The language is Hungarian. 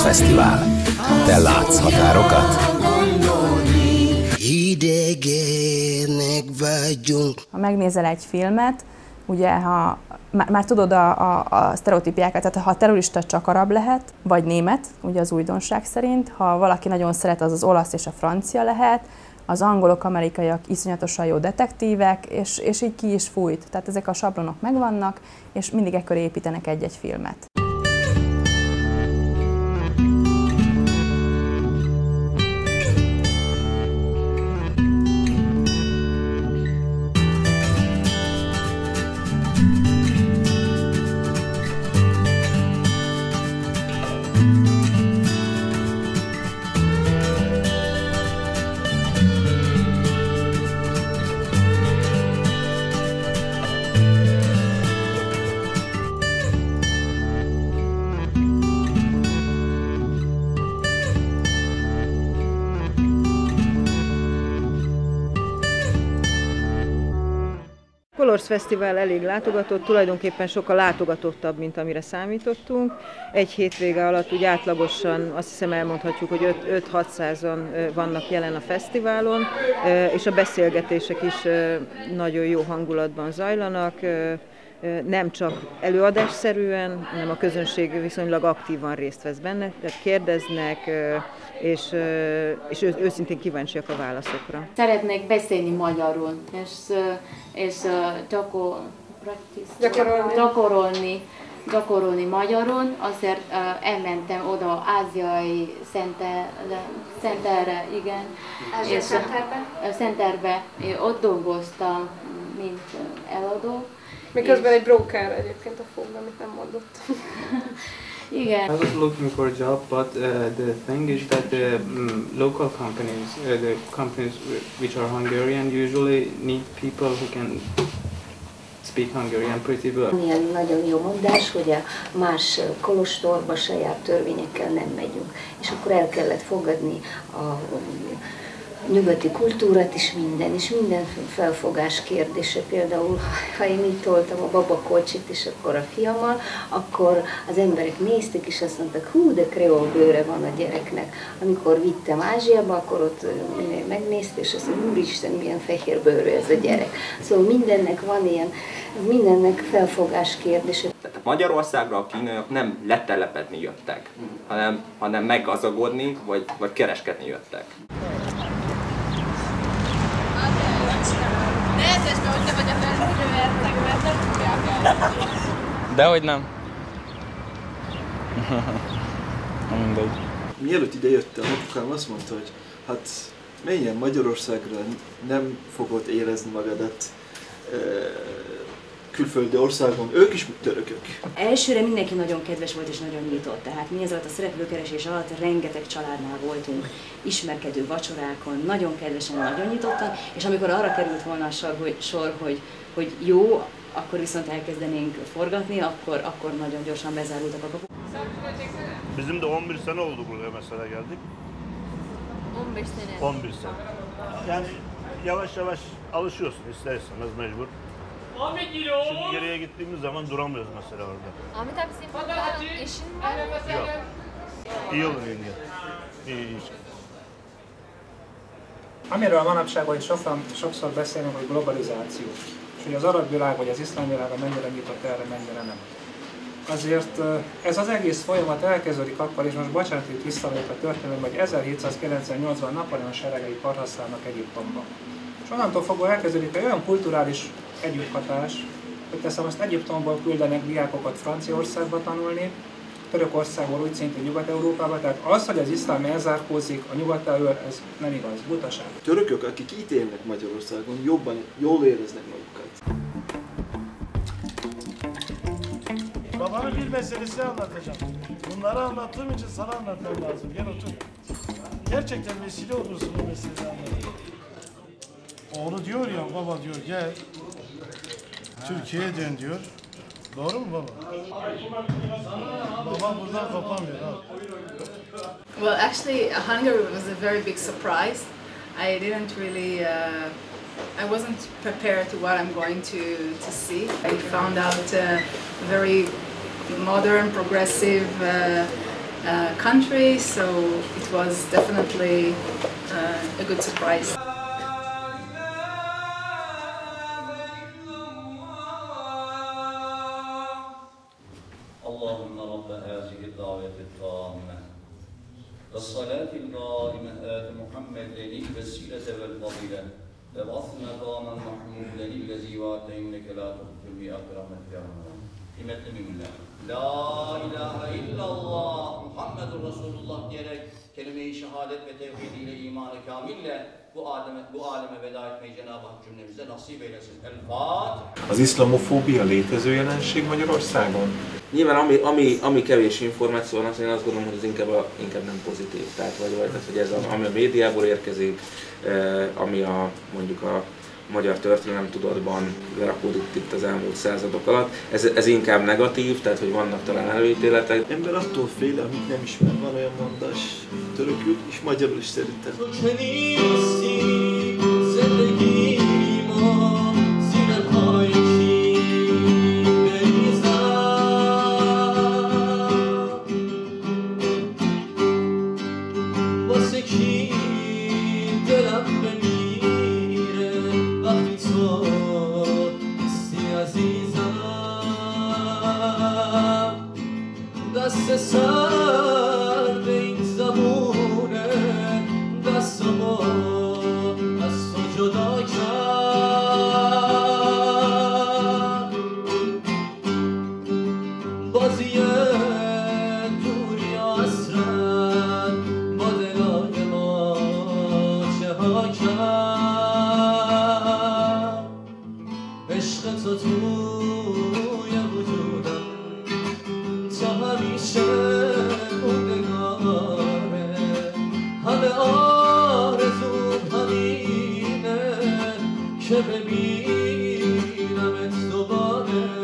Fesztivál. Te látsz határokat? Idegenek vagyunk. Ha megnézel egy filmet, ugye, ha már tudod a sztereotípiákat, tehát ha a terrorista csak arab lehet, vagy német, ugye az újdonság szerint, ha valaki nagyon szeret, az az olasz és a francia lehet, az angolok, amerikaiak iszonyatosan jó detektívek, és így ki is fújt. Tehát ezek a sablonok megvannak, és mindig ekkor építenek egy-egy filmet. Colors Fesztivál elég látogatott, tulajdonképpen sokkal látogatottabb, mint amire számítottunk. Egy hétvége alatt úgy átlagosan azt hiszem elmondhatjuk, hogy 5-600-an vannak jelen a fesztiválon, és a beszélgetések is nagyon jó hangulatban zajlanak. Nem csak előadásszerűen, hanem a közönség viszonylag aktívan részt vesz benne, tehát kérdeznek, és őszintén kíváncsiak a válaszokra. Szeretnék beszélni magyarul, és gyakorolni magyarul, azért elmentem oda ázsiai centerre, igen. Ázsia centerbe? Ott dolgoztam, mint eladó. Miközben egy broker egyébként a fogd, amit nem mondott. Igen. I was looking for a job, but the thing is that the local companies, the companies which are Hungarian, usually need people who can speak Hungarian pretty well. Ilyen nagyon jó mondás, hogy a más kolostorba saját törvényekkel nem megyünk. És akkor el kellett fogadni a nyugati kultúrát is minden felfogás kérdése. Például, ha én így toltam a babakocsit és akkor a fiammal, akkor az emberek nézték és azt mondták, hú, de kreol bőre van a gyereknek. Amikor vittem Ázsiába, akkor ott megnézte, és azt mondta, úristen, milyen fehér bőrű ez a gyerek. Szóval mindennek van ilyen, mindennek felfogás kérdése. Tehát Magyarországra a kínaiak nem letelepedni jöttek, hanem meggazdagodni, vagy kereskedni jöttek. Dehogy nem. Mindegy. Mielőtt ide jöttem, apukám azt mondta, hogy hát menjen Magyarországra, nem fogod érezni magadat külföldi országon, ők is törökök. Elsőre mindenki nagyon kedves volt és nagyon nyitott, tehát mi ez alatt a szereplőkeresés alatt rengeteg családnál voltunk, ismerkedő vacsorákon, nagyon kedvesen, nagyon nyitottan, és amikor arra került volna a sor, hogy jó, akkor viszont elkezdenénk forgatni, akkor nagyon gyorsan bezárultak a kapuk. Bizim de 11 sene oldu buraya mesela geldik. 11 sene. 11 sene. Yani yavaş yavaş alışıyorsun ister istemez mecbur. Şimdi geriye gittiğimiz zaman duramıyoruz mesela orada. Ahmet abi senin burada eşin var mı? Yok. İyi olur yenge. İyi. Amiről manapság, hogy sokszor beszélünk, hogy globalizáció, és hogy az arab világ vagy az iszlám világa mennyire nyitott erre, mennyire nem. Azért ez az egész folyamat elkezdődik akkor, és most bocsánat, itt visszalép a történelembe, hogy 1798-ban Napóleon seregei parhaszálnak Egyiptomba. És onnantól fogva elkezdődik egy olyan kulturális együtthatás, hogy teszem, azt Egyiptomból küldenek diákokat Franciaországba tanulni, Törökországból úgy szintén Nyugat-Európába, tehát az, hogy az iszlám elzárkózik, a nyugat elől, ez nem igaz, butaság. Törökök, akik itt élnek Magyarországon, jól éreznek magukat. Babanın bir meselesini anlatacağım. Bunları anlattığım için sana anlatmam lazım. Gel otur. Gerçekten vesile olursun bu meseleyi anlatmaya. Oğlu diyor ya, baba diyor gel. Türkiye'ye dön diyor. Doğru mu baba? Baba buradan kopamıyor ha. Well, actually, Hungary was a very big surprise. I didn't really, I wasn't prepared to what I'm going to see. I found out very modern, progressive country, so it was definitely a good surprise. اللهم رب هذه الدعوة التامة والصلاة القائمة آت محمد الوسيلة والفضيلة وابعث مقاما محمودا الذي وعدته إنك لا تخلف الميعاد برحمتك يا رب. Kıymetli müminler, La ilahe illallah Muhammedur Resulullah diyerek kelime-i şehadet ve tevhidiyle iman-ı kamille bu aleme veda etmeyi Cenab-ı Hak cümlemize nasip eylesin. El-Fatiha. Az iszlamofóbia létező jelenség Magyarországon? Nyilván ami kevés információ van, én azt gondolom, hogy ez inkább nem pozitív. Tehát hogy ez ami a médiából érkezik, ami mondjuk a magyar történelemtudatban lerakódik itt az elmúlt századok alatt, ez inkább negatív, tehát hogy vannak talán előítéletek. Ember attól fél, amit nem ismer. Van olyan mondás törökül és magyarul is szerintem. که ببینمت دوباره